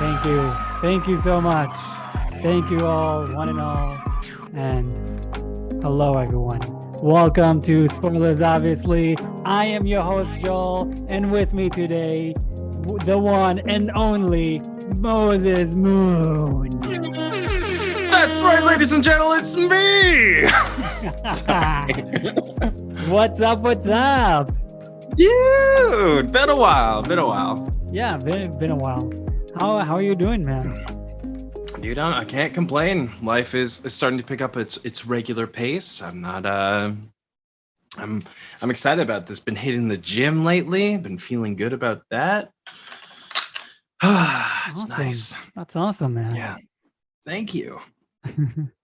Thank you. Thank you so much. Thank you all, one and all. And hello, everyone. Welcome to Spoilers, obviously. I am your host, Joel, and with me today, the one and only Moses Moon. That's right, ladies and gentlemen, it's me! What's up? What's up? Dude, been a while. Yeah, been a while. How are you doing, man? Dude, I can't complain. Life is starting to pick up its regular pace. I'm excited about this. Been hitting the gym lately. Been feeling good about that. It's Awesome. nice. That's awesome, man. Yeah. Thank you.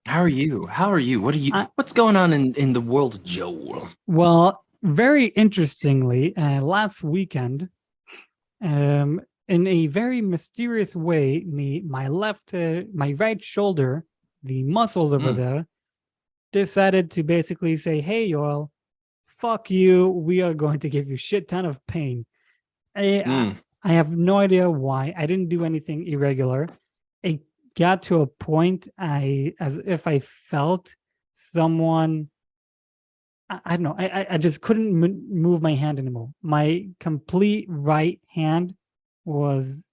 How are you? What's going on in the world, Joel? Well, very interestingly, last weekend, in a very mysterious way, my right shoulder, the muscles over there, decided to basically say, "Hey, Yoel, fuck you. We are going to give you shit ton of pain." I have no idea why. I didn't do anything irregular. It got to a point as if I felt someone. I don't know. I just couldn't move my hand anymore. My complete right hand was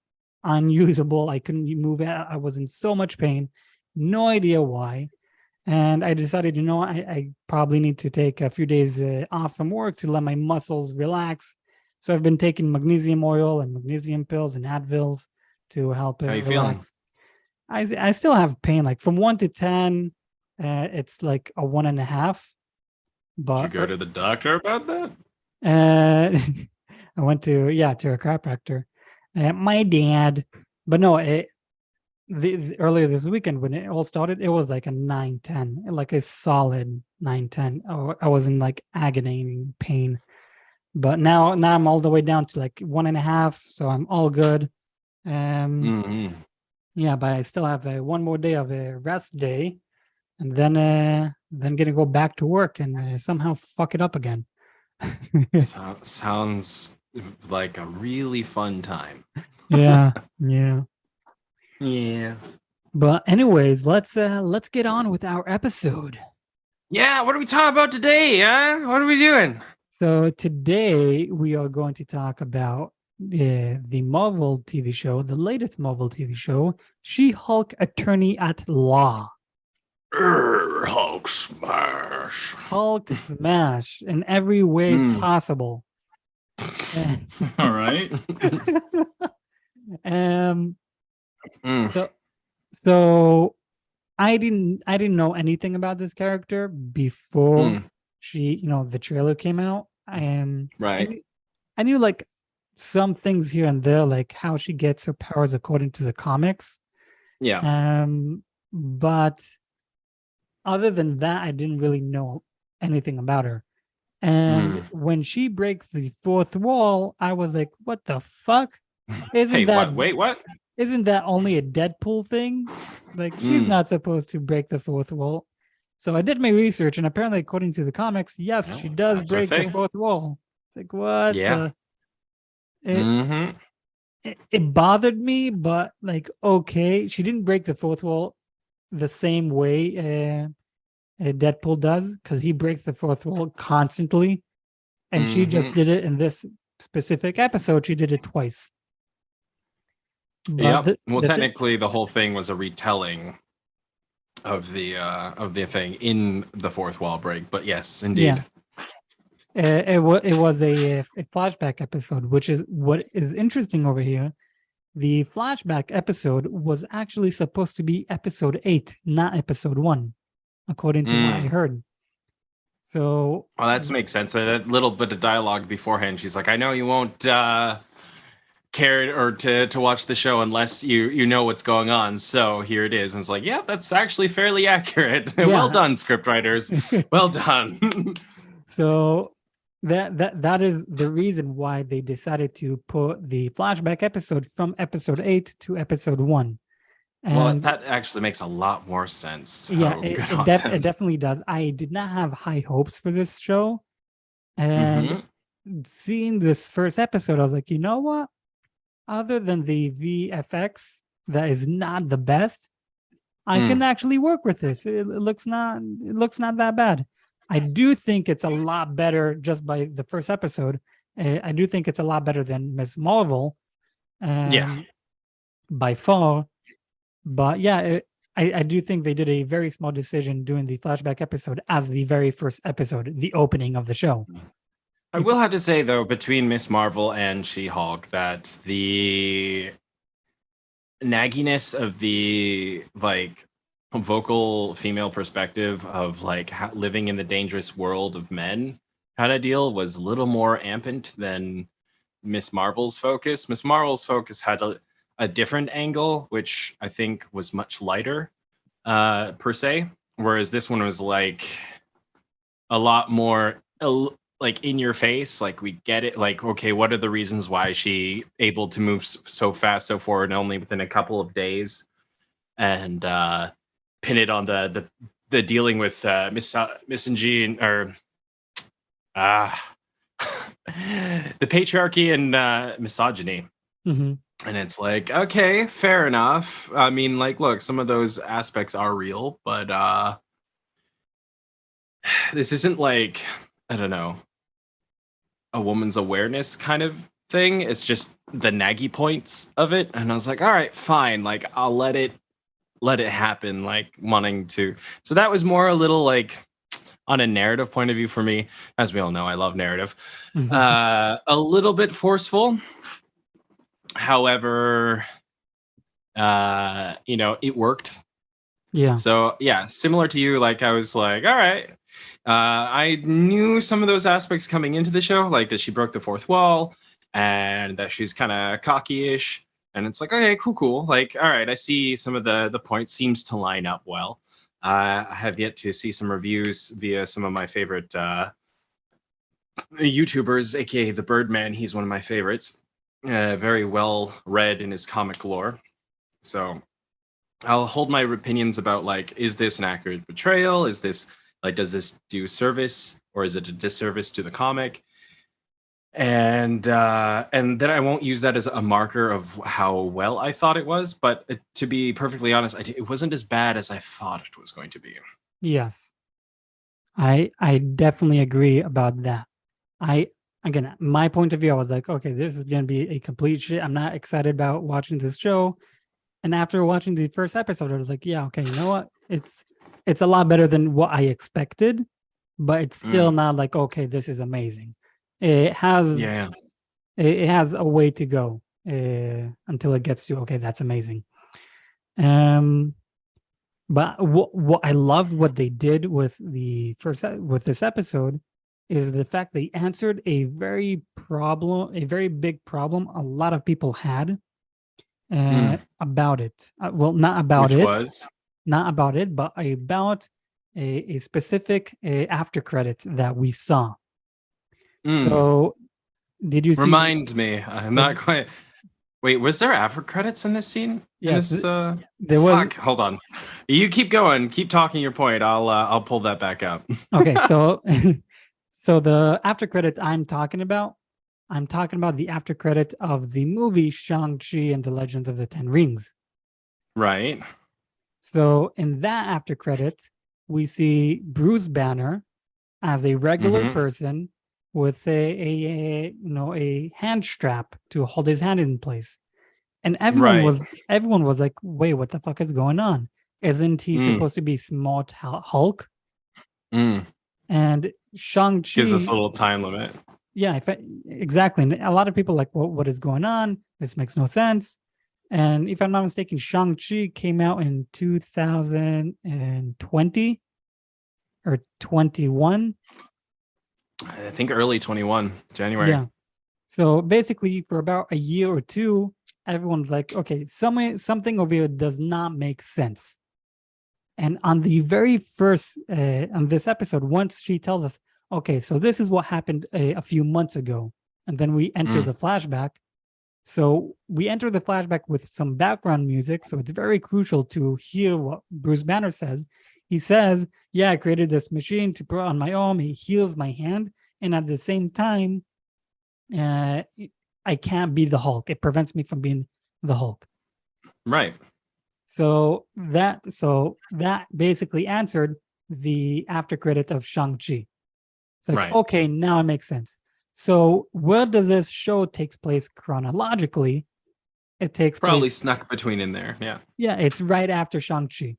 unusable. I couldn't move it. I was in so much pain. No idea why. And I decided, I probably need to take a few days off from work to let my muscles relax. So I've been taking magnesium oil and magnesium pills and Advils to help it relax. I still have pain. Like from 1 to 10, it's like a 1.5. But did you go to the doctor about that? I went to a chiropractor. My dad, but no, earlier this weekend when it all started, it was like a 9-10, like a solid 9-10. I was in like agony pain, but now I'm all the way down to like 1.5, so I'm all good. Yeah, but I still have one more day of a rest day, and then gonna go back to work and somehow fuck it up again. Sounds like a really fun time. Yeah. But anyways, let's get on with our episode. Yeah, what are we talking about today, huh? What are we doing? So today we are going to talk about the Marvel TV show, the latest Marvel TV show, She-Hulk Attorney at Law. Hulk smash. Hulk smash in every way possible. All right. So I didn't know anything about this character before the trailer came out. Right. I knew like some things here and there, like how she gets her powers according to the comics. Yeah. But other than that, I didn't really know anything about her. And when she breaks the fourth wall, I was like, what the fuck? What? Isn't that only a Deadpool thing? Like, she's not supposed to break the fourth wall. So I did my research, and apparently, according to the comics, yes, she does break the fourth wall. It's like, what? Yeah. It bothered me, but like, okay, she didn't break the fourth wall the same way Deadpool does, because he breaks the fourth wall constantly, and she just did it in this specific episode. She did it twice. But technically, the whole thing was a retelling of the thing in the fourth wall break. But yes, indeed. Yeah. It was a flashback episode, which is what is interesting over here. The flashback episode was actually supposed to be episode 8, not episode 1, according to what I heard. So, well, that makes sense. A little bit of dialogue beforehand. She's like, "I know you won't care or to watch the show unless you know what's going on. So here it is." And it's like, yeah, that's actually fairly accurate. Yeah. Well done, scriptwriters. Well done. So that is the reason why they decided to put the flashback episode from episode 8 to episode 1. And well, that actually makes a lot more sense. So yeah, it definitely does. I did not have high hopes for this show. And seeing this first episode, I was like, you know what? Other than the VFX, that is not the best, I can actually work with this. It looks not that bad. I do think it's a lot better just by the first episode. I do think it's a lot better than Miss Marvel, Yeah. by far. But yeah, I do think they did a very small decision doing the flashback episode as the very first episode, the opening of the show. I will have to say though, between Miss Marvel and She-Hulk, that the nagginess of the like vocal female perspective of like living in the dangerous world of men kind of deal was a little more ampant than Miss Marvel's focus. Miss Marvel's focus had a different angle, which I think was much lighter, per se. Whereas this one was like a lot more like in your face. Like we get it. Like, okay, what are the reasons why she able to move so fast, so forward, and only within a couple of days, and pin it on the dealing with misogyny or the patriarchy and misogyny. Mm-hmm. And it's like, okay, fair enough. I mean, like, look, some of those aspects are real, but this isn't like, I don't know, a woman's awareness kind of thing. It's just the naggy points of it. And I was like, all right, fine. Like, I'll let it happen, like wanting to. So that was more a little like on a narrative point of view for me. As we all know, I love narrative. A little bit forceful. However, it worked. Yeah. So yeah, similar to you, like I was like, all right. I knew some of those aspects coming into the show, like that she broke the fourth wall and that she's kind of cocky-ish. And it's like, okay, cool. Like, all right, I see some of the points seems to line up well. I have yet to see some reviews via some of my favorite YouTubers, aka the Birdman. He's one of my favorites. Very well read in his comic lore. So I'll hold my opinions about like, is this an accurate portrayal? Is this like, does this do service or is it a disservice to the comic? And then I won't use that as a marker of how well I thought it was. But to be perfectly honest, it wasn't as bad as I thought it was going to be. Yes. I definitely agree about that. Again, my point of view, I was like, okay, this is gonna be a complete shit. I'm not excited about watching this show. And after watching the first episode, I was like, yeah, okay, you know what? It's a lot better than what I expected, but it's still not like, okay, this is amazing. It has it has a way to go until it gets to, okay, that's amazing. But what I loved what they did with with this episode is the fact they answered a very big problem a lot of people had about it. Well, not about Which it, was? not about it, but about a specific after credit that we saw. So, did you see? Remind me. I'm not quite. Wait, was there after credits in this scene? Yes, in this, there was. Fuck, hold on. You keep going. Keep talking your point. I'll pull that back up. Okay, so so the after credit I'm talking about the after credit of the movie Shang-Chi and the Legend of the Ten Rings. Right. So in that after credit, we see Bruce Banner as a regular person with a hand strap to hold his hand in place. And everyone was like, wait, what the fuck is going on? Isn't he supposed to be Smart Hulk? And Shang-Chi gives us a little time limit. Yeah, exactly. And a lot of people are like, well, what is going on? This makes no sense. And if I'm not mistaken, Shang-Chi came out in 2020 or 21. I think early 21, January. Yeah. So basically, for about a year or two, everyone's like, okay, something over here does not make sense. And on the very first, on this episode, once she tells us, okay, so this is what happened a few months ago. And then we enter the flashback. So we enter the flashback with some background music. So it's very crucial to hear what Bruce Banner says. He says, yeah, I created this machine to put on my arm. He heals my hand. And at the same time, I can't be the Hulk. It prevents me from being the Hulk. Right. So that basically answered the after credit of Shang-Chi. It's like, Right. okay, now it makes sense. So where does this show takes place chronologically? It takes Probably place, snuck between in there. Yeah. yeah, it's right after Shang-Chi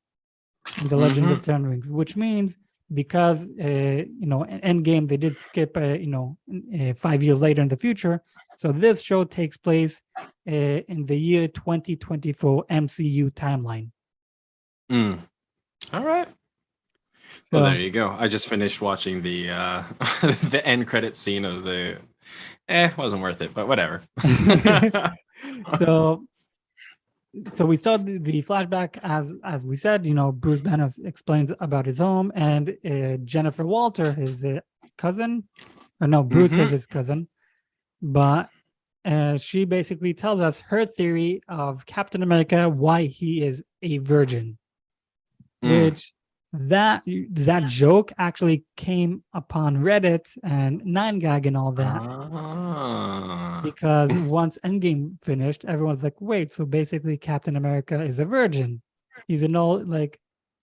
and the Legend Mm-hmm. of Ten Rings, which means because Endgame they did skip 5 years later in the future, so this show takes place in the year 2024 MCU timeline. Mm. All right. Well, there So you go. I just finished watching the the end credit scene of the. Wasn't worth it, but whatever. so so we start the flashback as we said. Bruce Banner explains about his home, and Jennifer Walter, his cousin, or no, Bruce is Mm-hmm. his cousin, but she basically tells us her theory of Captain America, why he is a virgin, Mm. which that joke actually came upon Reddit and 9gag and all that, Ah. because once Endgame finished, everyone's like, wait, so basically Captain America is a virgin. He's an old, like,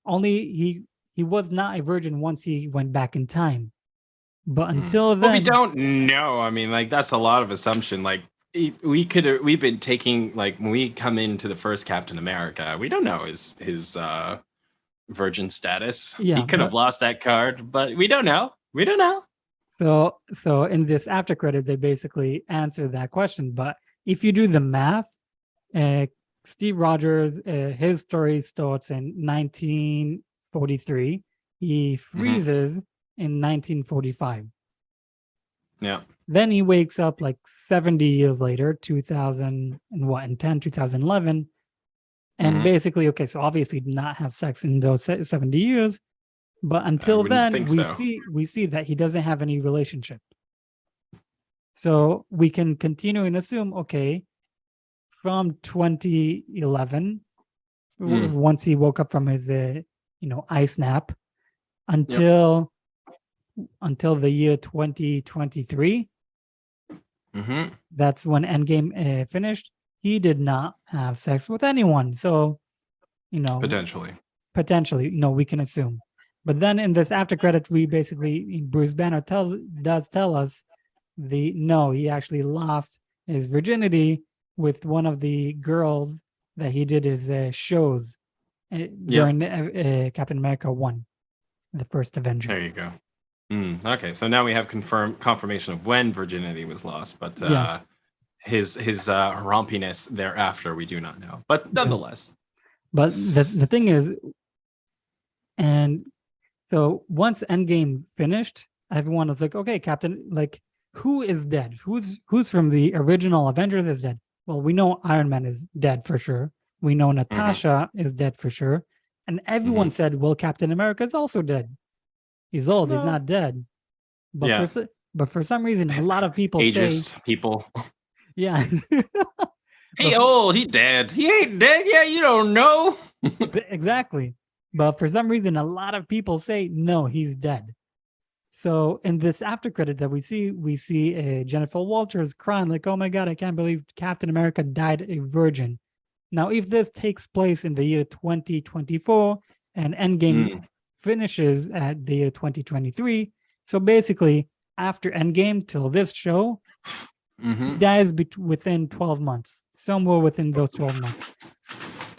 only he was not a virgin once he went back in time. But until Well, we then, don't know. I mean, like that's a lot of assumption. Like we've been taking like when we come into the first Captain America, we don't know his virgin status. He yeah, could have lost that card, but we don't know. We don't know. so in this after credit, they basically answer that question. But if you do the math, uh, Steve Rogers, his story starts in 1943. He Mm-hmm. freezes in 1945. Yeah. Then he wakes up like 70 years later, 2000 and what, in 2011. And Mm-hmm. basically, okay, so obviously did not have sex in those 70 years. But I until wouldn't then, think we so. see we see that he doesn't have any relationship. So we can continue and assume, okay, from 2011, once he woke up from his ice nap, Yep. until the year 2023, Mm-hmm. that's when Endgame finished. He did not have sex with anyone. So, you know, Potentially. potentially, we can assume. But then in this after credit, we basically, Bruce Banner does tell us he actually lost his virginity with one of the girls that he did his shows Yep. during Captain America 1, the first Avenger. There you go. Okay, so now we have confirmation of when virginity was lost, but Yes. his rompiness thereafter we do not know. But Yeah. nonetheless. But the thing is, and so once Endgame finished, everyone was like, okay, Captain, like, who is dead? Who's from the original Avengers is dead? Well, we know Iron Man is dead for sure. We know Mm-hmm. Natasha is dead for sure. And everyone Mm-hmm. said, well, Captain America is also dead. He's old, he's No. not dead. But Yeah. for some reason, a lot of people say, Ageist people. yeah. He but old, he dead. He ain't dead yet, you don't know. exactly. But for some reason, a lot of people say, no, he's dead. So in this after credit that we see Jennifer Walters crying like, "Oh my God, I can't believe Captain America died a virgin." Now, if this takes place in the year 2024 and Endgame finishes at the year 2023, so basically after Endgame till this show, he Mm-hmm. dies within 12 months, somewhere within those 12 months.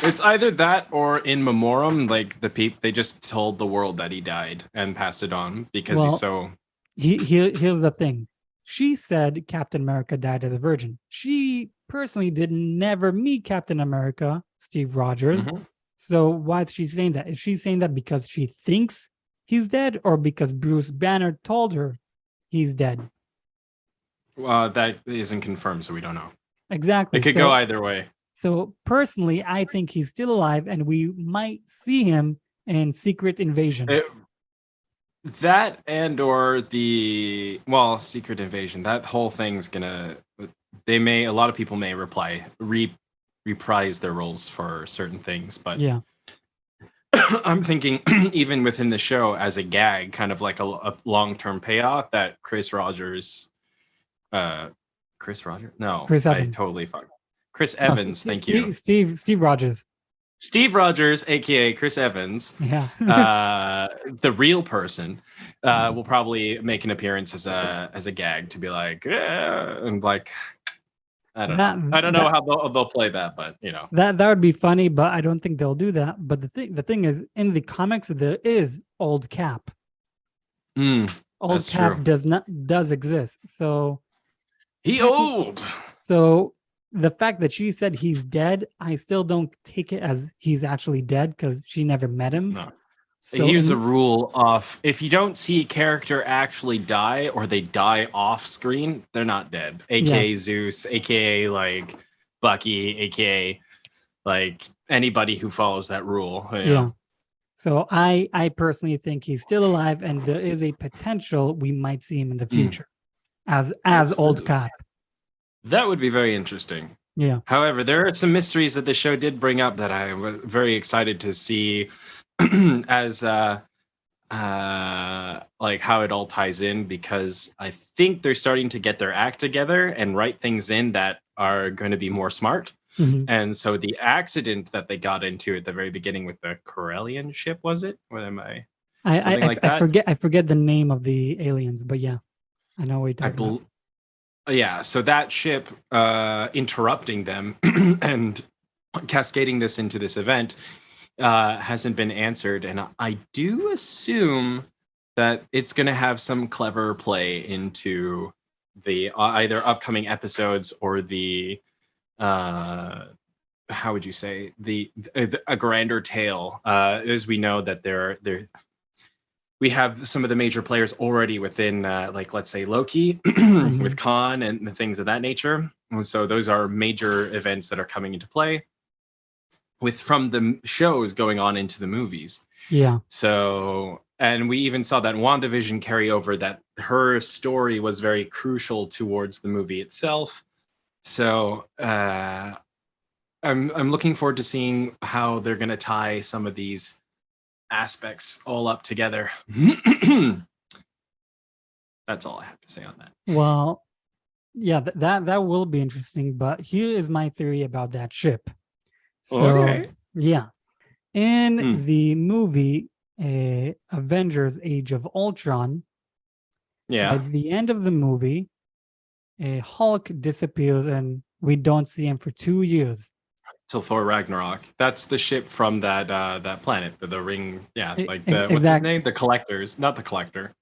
It's either that or in memoriam, like they just told the world that he died and passed it on because he's Well, so. here's the thing. She said Captain America died as a virgin. She personally did never meet Captain America, Steve Rogers. Mhm. So why is she saying that? Is she saying that because she thinks he's dead, or because Bruce Banner told her he's dead? That isn't confirmed, so we don't know. It Exactly. could go either way. So personally, I think he's still alive, and we might see him in Secret Invasion. That and or the Secret Invasion. That whole thing's gonna. A lot of people may reprise their roles for certain things, but Yeah. I'm thinking even within the show as a gag, kind of like a long-term payoff that Chris Rogers. No, Chris I Evans. totally fucked. Chris No, Evans, thank you. Steve Rogers. Steve Rogers, aka Chris Evans, Yeah. the real person, will probably make an appearance as a gag to be like, and like, I don't that know. I don't know that how they'll play that, but you know. that would be funny, but I don't think they'll do that. But the thing is, in the comics, there is Old Cap. Old That's Cap true. does exist. So He technically, old. so the fact that she said he's dead, I still don't take it as he's actually dead because she never met him. No. So Here's a rule of if you don't see a character actually die or they die off screen, they're not dead. AKA yes, Zeus, AKA like Bucky, AKA like anybody who follows that rule. You yeah. know. So I personally think he's still alive, and there is a potential we might see him in the future as Old Cap. That would be very interesting. Yeah. However, there are some mysteries that the show did bring up that I was very excited to see as like how it all ties in, because I think they're starting to get their act together and write things in that are going to be more smart. Mhm. And so the accident that they got into at the very beginning with the Corellian ship, was it? What am I? Something like that. I forget the name of the aliens, but yeah, I know what you're I talking about. Yeah, so that ship interrupting them and cascading this into this event hasn't been answered, and I do assume that it's going to have some clever play into the either upcoming episodes or the how would you say a grander tale, as we know that there we have some of the major players already within, like, let's say Loki with Mhm. Khan and the things of that nature. And so those are major events that are coming into play with from the shows going on into the movies. Yeah. So, and we even saw that WandaVision carry over, that her story was very crucial towards the movie itself. So, I'm looking forward to seeing how they're going to tie some of these aspects all up together. That's all I have to say on that. Well, yeah, that will be interesting. But here is my theory about that ship. So Okay. yeah, in Mm, the movie Avengers: Age of Ultron, by yeah. the end of the movie, Hulk disappears and we don't see him for 2 years. Till Thor Ragnarok. That's the ship from that planet, the ring. Yeah, like the what's his Exact name? The Collectors, not the Collector.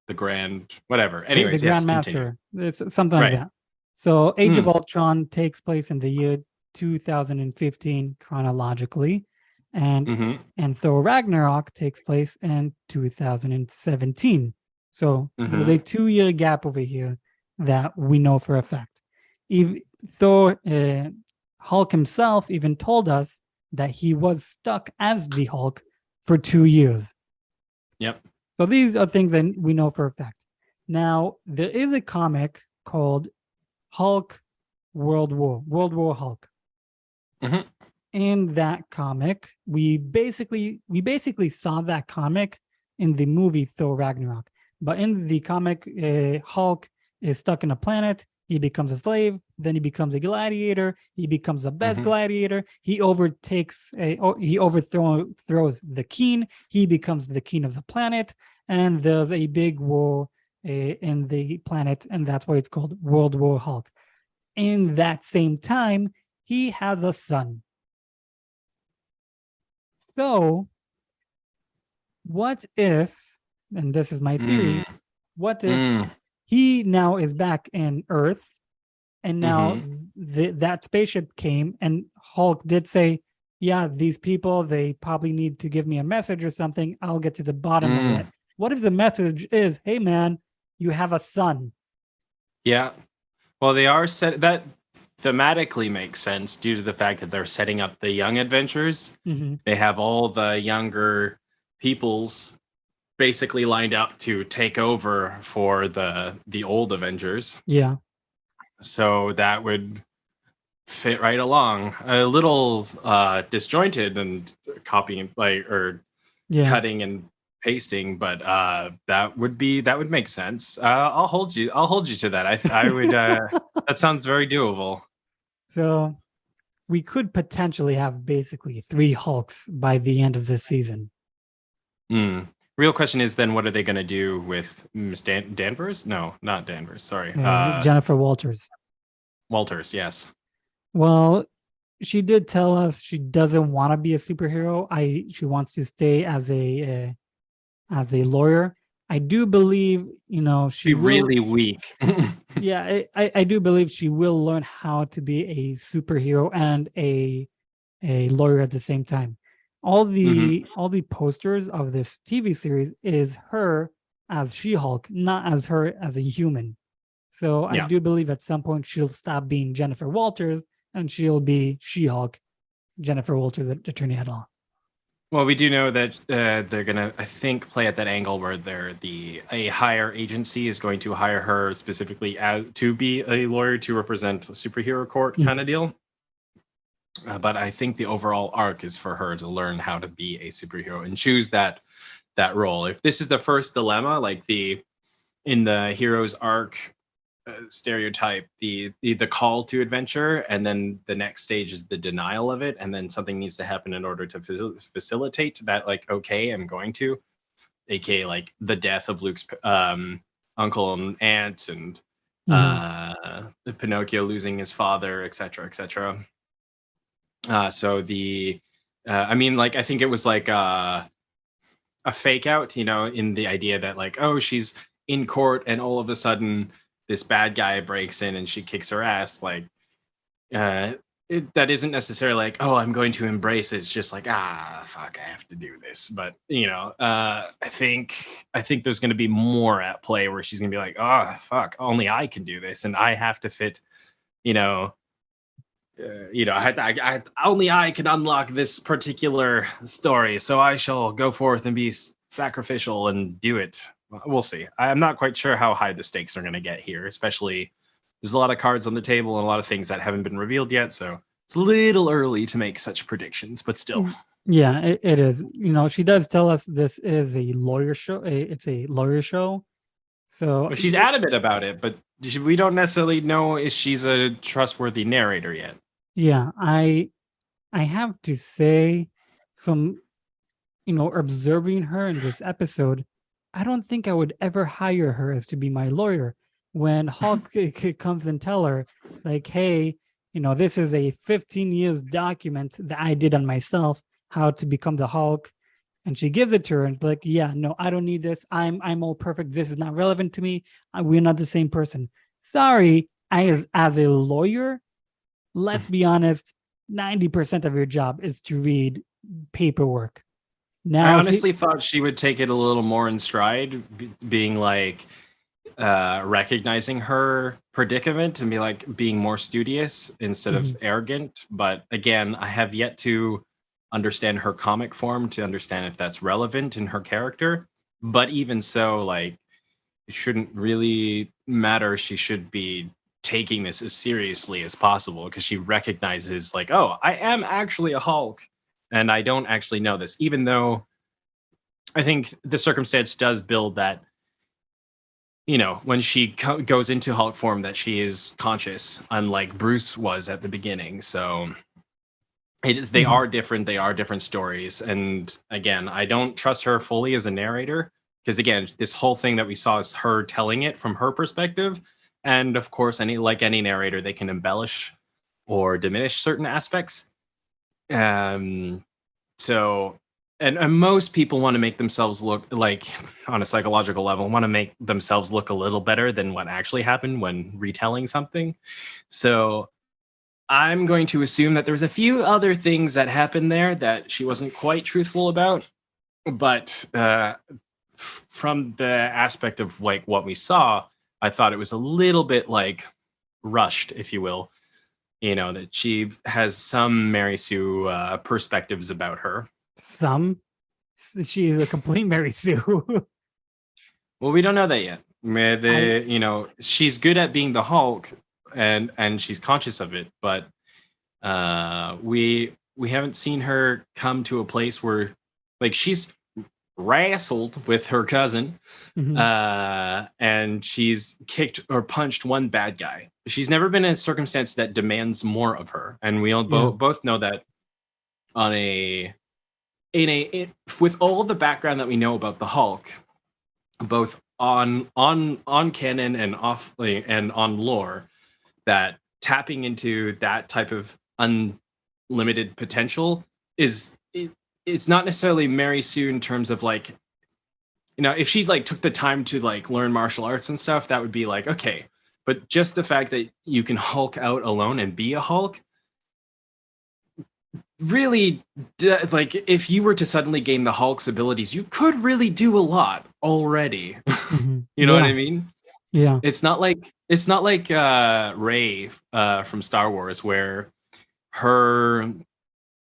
The Grand, whatever. the Anyways, yes, continue. Grandmaster. It's something like Right. that. So Age of Mm, Ultron takes place in the year 2015 chronologically, and mm-hmm. Thor Ragnarok takes place in 2017. So there's a Mm-hmm. 2 year gap over here that we know for a fact. Thor, Hulk himself even told us that he was stuck as the Hulk for 2 years. Yep. So these are things that we know for a fact. Now, there is a comic called Hulk World War Hulk. Mm-hmm. In that comic, we basically saw that comic in the movie Thor Ragnarok. But in the comic, Hulk is stuck in a planet. He becomes a slave. Then he becomes a gladiator. He becomes the best Mm-hmm. gladiator. He he overthrows the king. He becomes the king of the planet. And there's a big war in the planet, and that's why it's called World War Hulk. In that same time, he has a son. So, what if, and this is my Mm, theory, what if mm, he now is back in Earth, and now mm-hmm. that spaceship came, and Hulk did say, yeah, these people, they probably need to give me a message or something. I'll get to the bottom of it. Mm. What if the message is, hey, man, you have a son? Yeah. Well, they are set that thematically makes sense due to the fact that they're setting up the young adventures. Mm-hmm. They have all the younger peoples basically lined up to take over for the old Avengers. Yeah. So that would fit right along. A little disjointed and copying like or Yeah. cutting and pasting, but that would make sense. I'll hold you to that. I would that sounds very doable. So we could potentially have basically 3 Hulks by the end of this season. Real question is then, what are they going to do with Miss Danvers? No, not Danvers. Sorry. Jennifer Walters. Walters. Yes. Well, she did tell us she doesn't want to be a superhero. She wants to stay as a lawyer. I do believe, she Be will. really weak. Yeah, I do believe she will learn how to be a superhero and a lawyer at the same time. All the posters of this TV series is her as She-Hulk, not as her as a human. So I Yeah. do believe at some point she'll stop being Jennifer Walters and she'll be She-Hulk, Jennifer Walters, Attorney at Law. Well, we do know that they're gonna, I think, play at that angle where a higher agency is going to hire her specifically to be a lawyer to represent a superhero court kind of deal. But I think the overall arc is for her to learn how to be a superhero and choose that role. If this is the first dilemma, like in the hero's arc stereotype, the call to adventure, and then the next stage is the denial of it, and then something needs to happen in order to facilitate that. Like, okay, I'm going to, aka like the death of Luke's uncle and aunt, and Pinocchio losing his father, etc., etc. So I mean, like, I think it was like a fake out, in the idea that like, oh, she's in court and all of a sudden this bad guy breaks in and she kicks her ass. Like, that isn't necessarily like, oh, I'm going to embrace it. It's just like, fuck, I have to do this. But I think there's going to be more at play where she's going to be like, oh, fuck, only I can do this, and I have to fit, only I can unlock this particular story, so I shall go forth and be sacrificial and do it. We'll see. I'm not quite sure how high the stakes are going to get here, especially there's a lot of cards on the table and a lot of things that haven't been revealed yet, so it's a little early to make such predictions, but still. Yeah, it is. She does tell us this is a lawyer show. It's a lawyer show. So But she's adamant about it, but we don't necessarily know if she's a trustworthy narrator yet. Yeah, I have to say, from observing her in this episode, I don't think I would ever hire her as to be my lawyer. When Hulk comes and tell her, like, hey, this is a 15 years document that I did on myself, how to become the Hulk. And she gives it to her and like, yeah, no, I don't need this. I'm all perfect. This is not relevant to me. We're not the same person. Sorry, as a lawyer, let's be honest, 90% of your job is to read paperwork. I Now, honestly thought she would take it a little more in stride, being like, recognizing her predicament and be like being more studious instead of arrogant. But again, I have yet to understand her comic form to understand if that's relevant in her character. But even so, like, it shouldn't really matter. She should be taking this as seriously as possible because she recognizes like, oh, I am actually a Hulk and I don't actually know this, even though I think the circumstance does build that, when she goes into Hulk form, that she is conscious, unlike Bruce was at the beginning. So they are different. They are different stories. And again, I don't trust her fully as a narrator because, again, this whole thing that we saw is her telling it from her perspective. And of course, any narrator, they can embellish or diminish certain aspects. So and most people want to make themselves look like, on a psychological level, want to make themselves look a little better than what actually happened when retelling something. So I'm going to assume that there's a few other things that happened there that she wasn't quite truthful about, but from the aspect of like what we saw, I thought it was a little bit like rushed, if you will, that she has some Mary Sue perspectives about her. She's a complete Mary Sue. Well, we don't know that yet. She's good at being the Hulk, and she's conscious of it, but we haven't seen her come to a place where, like, she's wrestled with her cousin, Mhm. and she's kicked or punched one bad guy. She's never been in a circumstance that demands more of her, and we all Yeah. both know that on a with all the background that we know about the Hulk, both on canon and off and on lore, that tapping into that type of unlimited potential is it's not necessarily Mary Sue in terms of like, if she like took the time to like learn martial arts and stuff, that would be like okay. But just the fact that you can Hulk out alone and be a Hulk, really, like if you were to suddenly gain the Hulk's abilities, you could really do a lot already. Mhm. You know what Yeah. I mean? Yeah. It's not like Rey from Star Wars, where her,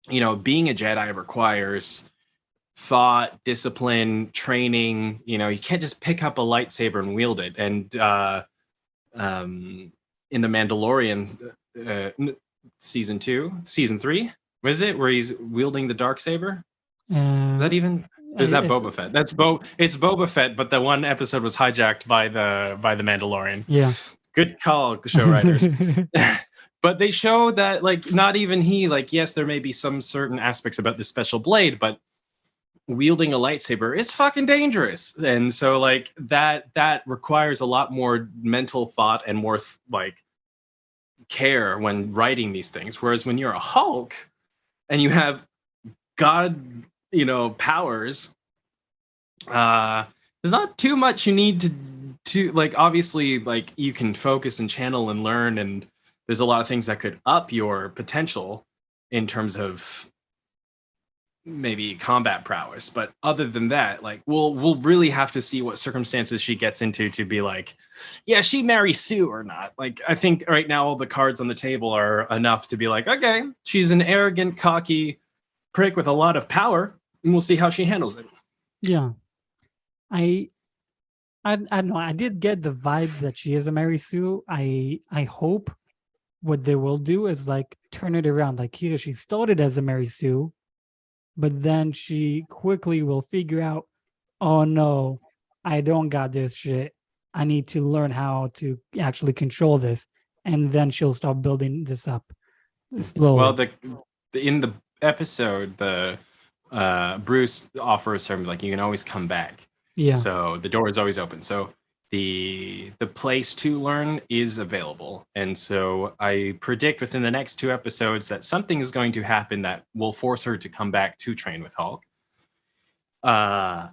being a Jedi requires thought, discipline, training. You can't just pick up a lightsaber and wield it. And in the Mandalorian, season 3, was it where he's wielding the dark saber? Is Uh, that even? Is that it's Boba Fett? It's Boba Fett, but the one episode was hijacked by the Mandalorian. yeah. Good call, show writers. But they show that like not even he, like, yes, there may be some certain aspects about this special blade, but wielding a lightsaber is fucking dangerous. And so like that requires a lot more mental thought and more like care when writing these things. Whereas when you're a Hulk and you have God, powers, there's not too much you need to like. Obviously, like you can focus and channel and learn, and there's a lot of things that could up your potential in terms of maybe combat prowess. But other than that, like we'll really have to see what circumstances she gets into to be like, yeah, she marries Sue or not. Like I think right now all the cards on the table are enough to be like, okay, she's an arrogant, cocky prick with a lot of power, and we'll see how she handles it. Yeah. I I don't know. I did get the vibe that she is a Mary Sue. I hope what they will do is like turn it around. Like here, she started as a Mary Sue, but then she quickly will figure out, oh no, I don't got this shit. I need to learn how to actually control this, and then she'll start building this up Well, slowly. in the episode, the Bruce offers her like you can always come back, Yeah, so the door is always open. So the place to learn is available, and so I predict within the next 2 episodes that something is going to happen that will force her to come back to train with Hulk. Uh,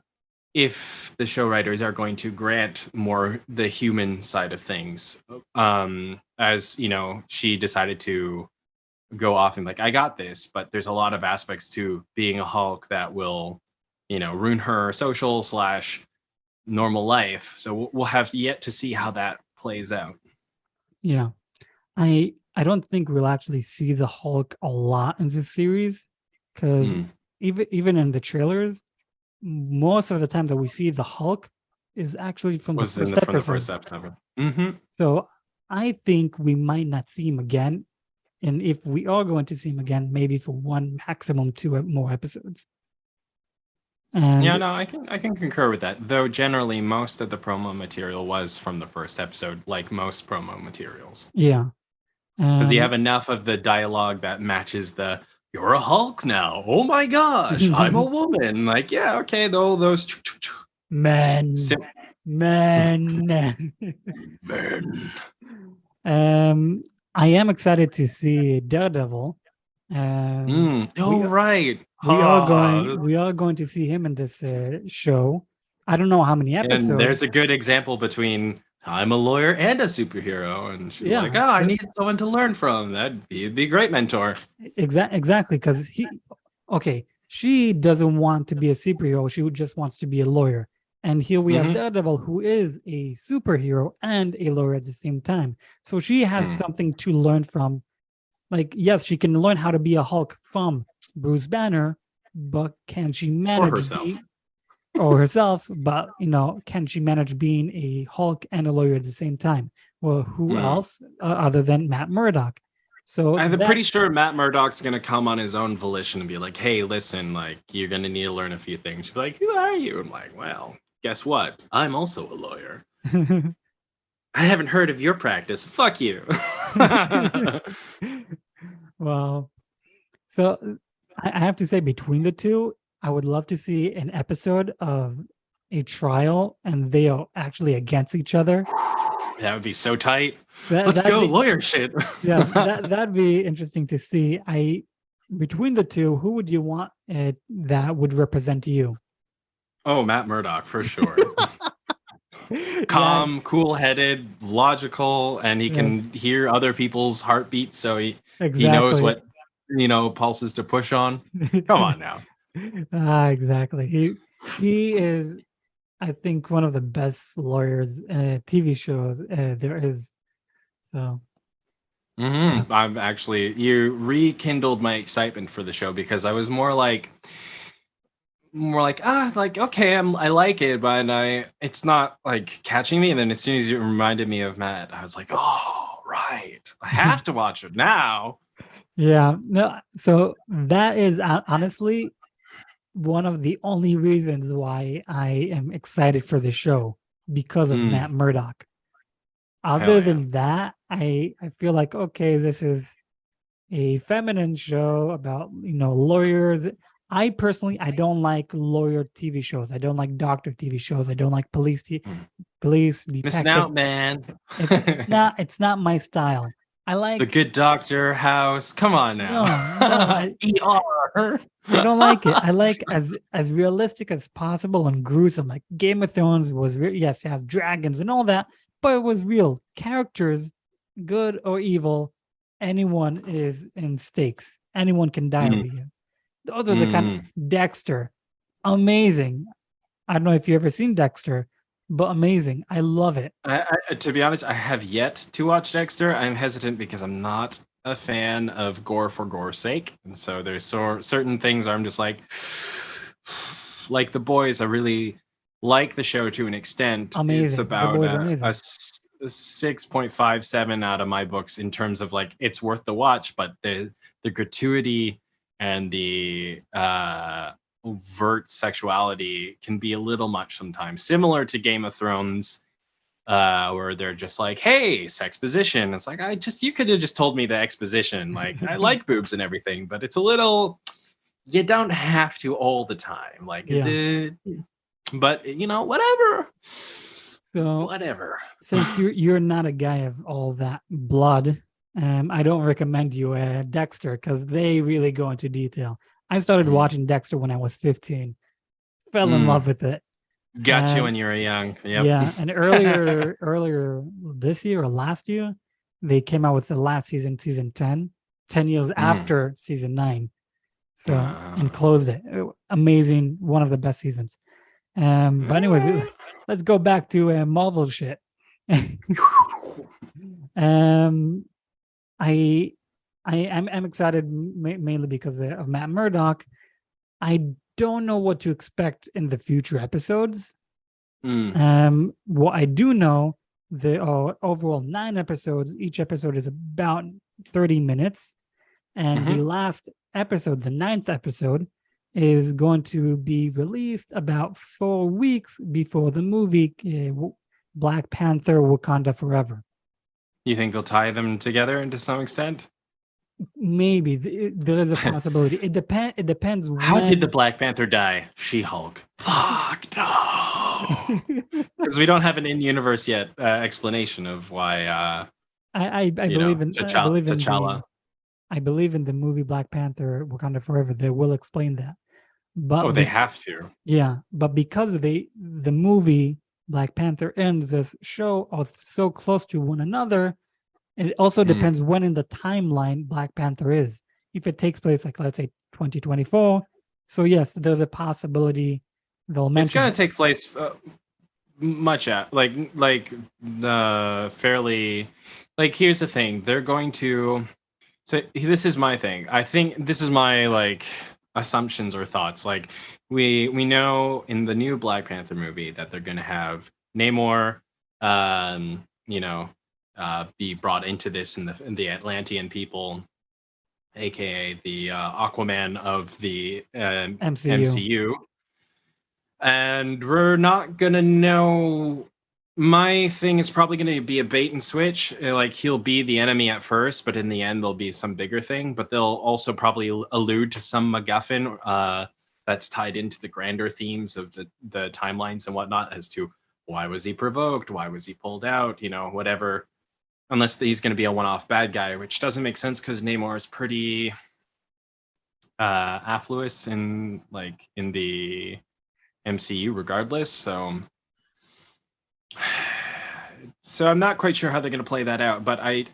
if the show writers are going to grant more the human side of things, as she decided to go off and like I got this, but there's a lot of aspects to being a Hulk that will ruin her social slash normal life. So we'll have yet to see how that plays out. yeah. I don't think we'll actually see the Hulk a lot in this series because Mm. even in the trailers, most of the time that we see the Hulk is actually from the Was in first the from the episode. first episode. Mm-hmm. So I think we might not see him again. And if we are going to see him again, maybe for one, maximum two more episodes. Yeah, And no, I can concur with that. Though generally most of the promo material was from the first episode, like most promo materials. yeah, Because you have enough of the dialogue that matches the "You're a Hulk now. Oh my gosh, I'm a woman." Like, yeah, okay, though those men, sim- men. man. um, I am excited to see Daredevil. Oh We right. we are going to see him in this show. I don't know how many And there's episodes. a good example between I'm a lawyer and a superhero, and she's like, Yeah, "Oh, I so need someone to learn from. He'd be a great mentor." exactly because okay, she doesn't want to be a superhero. She just wants to be a lawyer. And here we have Mm-hmm. Daredevil, who is a superhero and a lawyer at the same time. So she has Mm. something to learn from. Like, yes, she can learn how to be a Hulk from Bruce Banner, but can she Or manage herself. being or herself? But can she manage being a Hulk and a lawyer at the same time? Well, who Mm. else other than Matt Murdock? So I'm that pretty sure Matt Murdock's gonna come on his own volition and be like, "Hey, listen, like you're gonna need to learn a few things." She'll be like, "Who are you?" I'm like, "Well, guess what? I'm also a lawyer. I haven't heard of your practice. Fuck you." well, so I have to say, between the two, I would love to see an episode of a trial and they are actually against each other. That would be so tight. That Let's that'd go be lawyer shit. yeah, that'd be interesting to see. I between the two, who would you want that would represent you? Oh, Matt Murdock for sure. Yes, Calm, cool-headed, logical, and he yes, can hear other people's heartbeats, so he knows exactly. what pulses to push on. Come on now. Exactly. He is, I think, one of the best lawyers TV shows there is. So yeah, I'm actually you rekindled my excitement for the show because I was more like okay, I like it, but it's not like catching me. And then as soon as you reminded me of Matt, I was like, oh right, I have to watch it now. yeah. No, so that is honestly one of the only reasons why I am excited for the show because of Matt Mm, Murdock. hell Other yeah. than that, I feel like okay, this is a feminine show about lawyers. I personally I don't like lawyer TV shows. I don't like doctor TV shows. I don't like Mm. police Missing detective. out, man. It's not my style. I The like Good Doctor, House. Come on now. no, ER. I don't like it. I like as realistic as possible and gruesome. Like Game of Thrones was yes, it has dragons and all that, but it was real characters, good or evil. Anyone is in stakes. Anyone can die over Mm, here. Those are the kind of mm. Dexter, amazing. I don't know if you've ever seen Dexter, but amazing. I love it. To be honest, I have yet to watch Dexter. I'm hesitant because I'm not a fan of gore for gore's sake, and so there's certain things I'm just like The Boys. I really like the show to an extent. It's Amazing. The about boys are a amazing. 6.57 out of my books in terms of like it's worth the watch, but the gratuity and the overt sexuality can be a little much sometimes, similar to Game of Thrones, where they're just like, "Hey, sex position." It's like you could have just told me the exposition. Like I like boobs and everything, but it's a little. You don't have to all the time. Like, Yeah. but whatever, So whatever. since you're not a guy of all that blood, I don't recommend you Dexter because they really go into detail. I started Mm, watching Dexter when I was 15, fell in mm. love with it. Got you And when you were young. Yep. yeah, and earlier this year or last year, they came out with the last season, season 10, 10 years Mm. after season 9. So and Uh, closed it. Amazing, one of the best seasons. But anyways, let's go back to Marvel shit. um, I I'm excited mainly because of Matt Murdock. I don't know what to expect in the future episodes. mm, What I do know, the overall 9 episodes. Each episode is about 30 minutes, and the mhm. last episode, the ninth episode, is going to be released about 4 weeks before the movie Black Panther: Wakanda Forever. You think they'll tie them together to some extent? Maybe there is a possibility. It depends How did the when. Black Panther die? She-Hulk. Fuck no. Because we don't have an in-universe yet explanation of why, I believe in T'Challa. I believe in the movie Black Panther: Wakanda Forever. They will explain that, Oh, but they have to. yeah, but because the movie Black Panther ends, this show are so close to one another. It also Mm. depends when in the timeline Black Panther is. If it takes place, like let's say 2024, so yes, there's a possibility they'll It's mention gonna it. take place much at like fairly. Like here's the thing, they're going to. So this is my thing. I think this is my like assumptions or thoughts. Like we know in the new Black Panther movie that they're gonna have Namor, you know, be brought into this in the Atlantean people, aka the Aquaman of the MCU. MCU. And we're not gonna know. My thing is probably going to be a bait and switch. Like he'll be the enemy at first, but in the end there'll be some bigger thing. But they'll also probably allude to some MacGuffin that's tied into the grander themes of the timelines and whatnot, as to why was he provoked, why was he pulled out, whatever. Unless he's going to be a one-off bad guy, which doesn't make sense because Namor is pretty affluous in the MCU, regardless. So I'm not quite sure how they're going to play that out, but I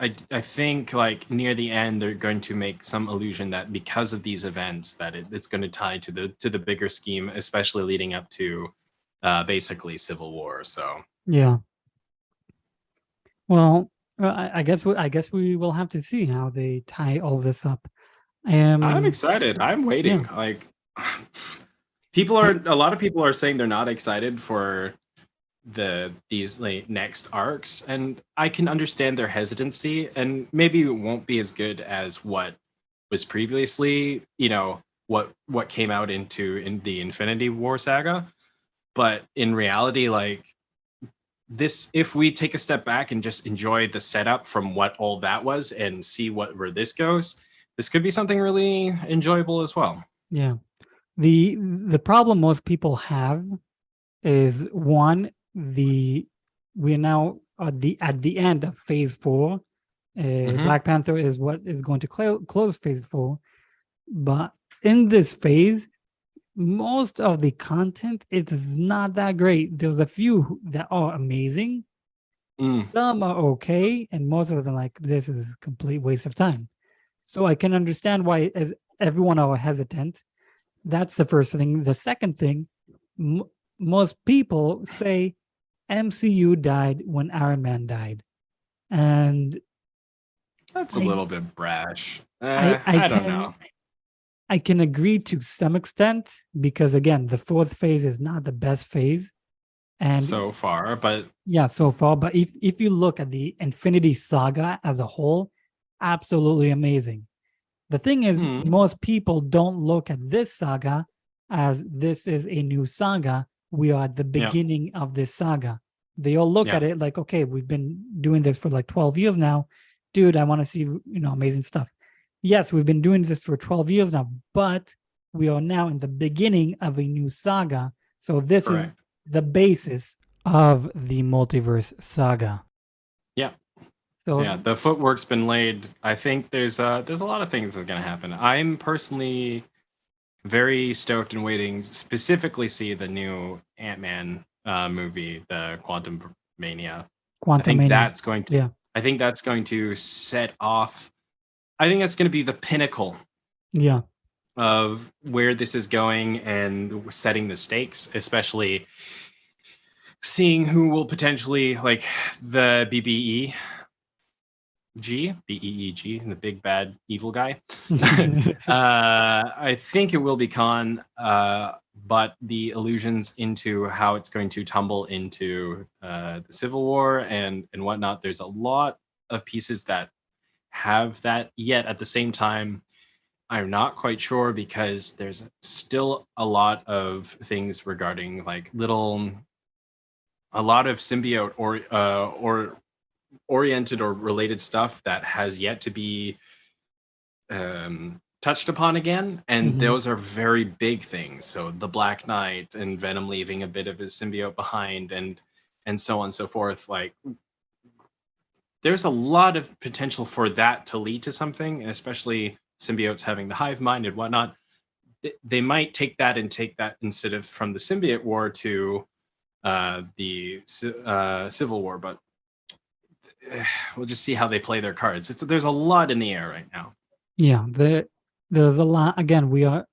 think like near the end they're going to make some allusion that because of these events that it's going to tie to the bigger scheme, especially leading up to basically Civil War. So Yeah. Well, I guess we will have to see how they tie all this up. I'm excited. I'm waiting. Yeah. Like a lot of people are saying they're not excited for these next arcs, and I can understand their hesitancy, and maybe it won't be as good as what was previously, what came out in the Infinity War saga. But in reality, like this, if we take a step back and just enjoy the setup from what all that was and see where this goes, this could be something really enjoyable as well. Yeah. The problem most people have is one, we're now at the end of phase 4. Black Panther is what is going to close phase 4, but in this phase most of the content is not that great. There's a few that are amazing, some are okay, and most of them like this is a complete waste of time. So I can understand why as everyone are hesitant. That's the first thing. The second thing, most people say MCU died when Iron Man died, and that's a little bit brash. I don't know. I can agree to some extent because again, the fourth phase is not the best phase, and so far, but yeah, so far. But if you look at the Infinity Saga as a whole, absolutely amazing. The thing is, most people don't look at this saga as this is a new saga. We are at the beginning of this saga. They all look at it like, okay, we've been doing this for like 12 years now. Dude, I want to see, amazing stuff. Yes, we've been doing this for 12 years now, but we are now in the beginning of a new saga. So this is the basis of the multiverse saga. Yeah. So yeah, the footwork's been laid. I think there's a lot of things that are going to happen. I'm personally very stoked and waiting specifically see the new Ant-Man movie, the Quantum Mania. I think that's going to set off. I think that's going to be the pinnacle. Yeah. Of where this is going and setting the stakes, especially seeing who will potentially like the BBEG, the big bad evil guy. I think it will be Khan, but the allusions into how it's going to tumble into the Civil War and whatnot, there's a lot of pieces that have that, yet at the same time I'm not quite sure because there's still a lot of things regarding like a lot of symbiote or oriented or related stuff that has yet to be touched upon again, and those are very big things. So the Black Knight and Venom leaving a bit of his symbiote behind, and so on and so forth. Like there's a lot of potential for that to lead to something, and especially symbiotes having the hive mind and whatnot. They might take that instead of from the symbiote war to the Civil War, but we'll just see how they play their cards. There's a lot in the air right now. Yeah, there's a lot. Again,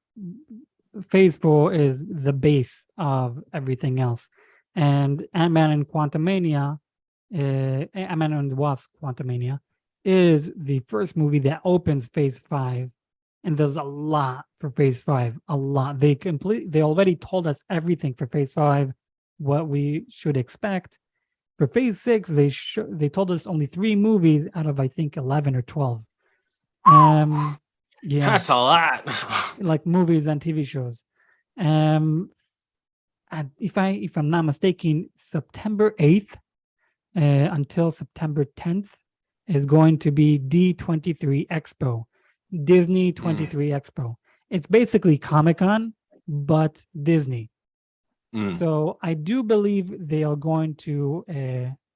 phase 4 is the base of everything else, and Ant-Man and Quantumania, Ant-Man and the Wasp Quantumania is the first movie that opens phase 5, and there's a lot for phase 5. A lot. They already told us everything for phase 5, what we should expect, For Phase 6, they told us only 3 movies out of I think 11 or 12. Yeah, That's a lot. like movies and TV shows. And if I'm not mistaken, September 8th until September 10th is going to be D23 Expo, Disney 23 Expo. It's basically Comic-Con, but Disney. So I do believe they are going to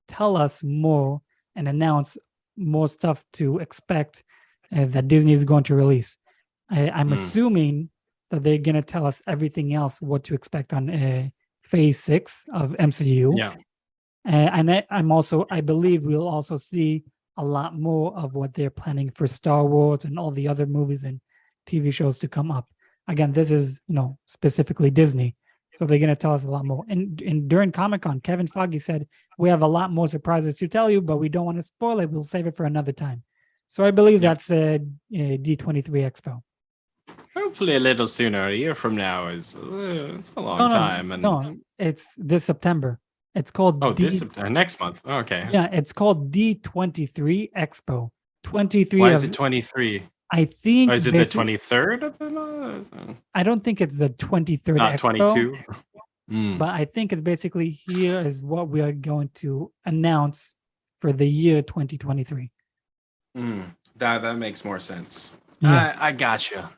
tell us more and announce more stuff to expect that Disney is going to release. I'm assuming that they're going to tell us everything else, what to expect on Phase 6 of MCU. Yeah. And I believe we'll also see a lot more of what they're planning for Star Wars and all the other movies and TV shows to come up. Again, this is, specifically Disney. So they're going to tell us a lot more. And during Comic-Con, Kevin Feige said, we have a lot more surprises to tell you, but we don't want to spoil it. We'll save it for another time. So I believe that's D23 Expo. Hopefully a little sooner. A year from now it's a long time. No, it's this September. It's called this September, next month. Oh, okay. Yeah, it's called D23 Expo. 23. Why is it 23? I think. Is it the 23rd of the month? I don't think it's the 23rd. Not Expo, 22. But I think it's basically here is what we are going to announce for the year 2023. That makes more sense. Yeah. I gotcha.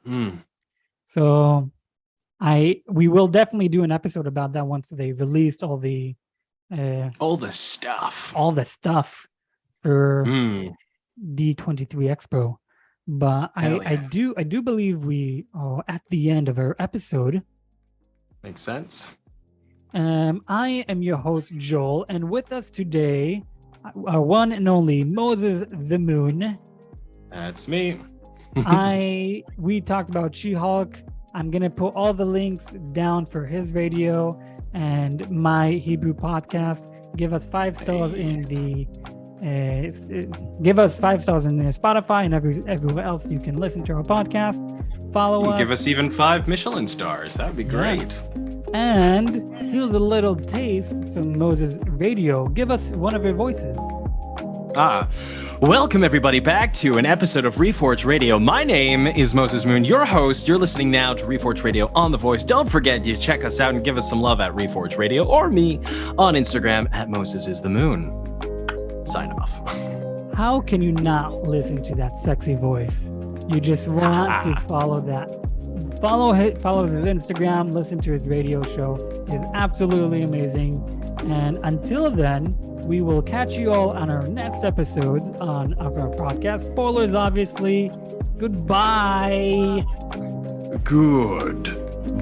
So we will definitely do an episode about that once they released all the stuff. All the stuff for D23 Expo. But I do believe we are at the end of our episode. Makes sense. I am your host, Joel, and with us today, our one and only Moses the Moon. That's me. We talked about She-Hulk. I'm gonna put all the links down for his radio and my Hebrew podcast. Give us 5 stars in the give us 5 stars in the Spotify and everywhere else you can listen to our podcast. Follow us. Give us even 5 Michelin stars. That'd be great. Yes. And here's a little taste from Moses Radio. Give us one of your voices. Welcome everybody back to an episode of Reforge Radio. My name is Moses Moon, your host. You're listening now to Reforge Radio on The Voice. Don't forget you check us out and give us some love at Reforge Radio or me on Instagram at Moses is the Moon. Sign off. How can you not listen to that sexy voice? You just want to follow that. Follow his Instagram, listen to his radio show. It's absolutely amazing. And until then, we will catch you all on our next episodes of our podcast. Spoilers, obviously. Goodbye. Goodbye.